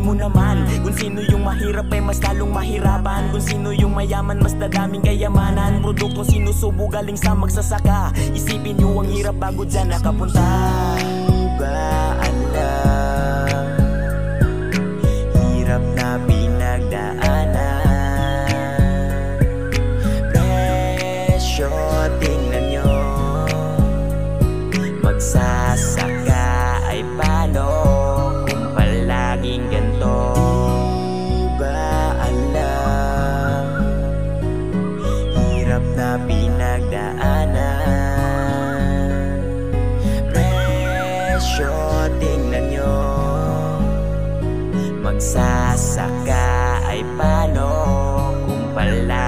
mo naman. Kung sino yung mahirap ay mas lalong mahirapan. Kung sino yung mayaman mas dadaming kayamanan. Produktong sinusubo galing sa magsasaka. Isipin nyo ang hirap bago dyan nakapunta. Ba alam, hirap na pinagdaanan. Presyo, tingnan nyo. Magsasaka ay paano kung palaging ganto? Di ba alam, hirap na pinagdaanan. Presyo, tingnan nyo. Magsasaka ay paano kung palaging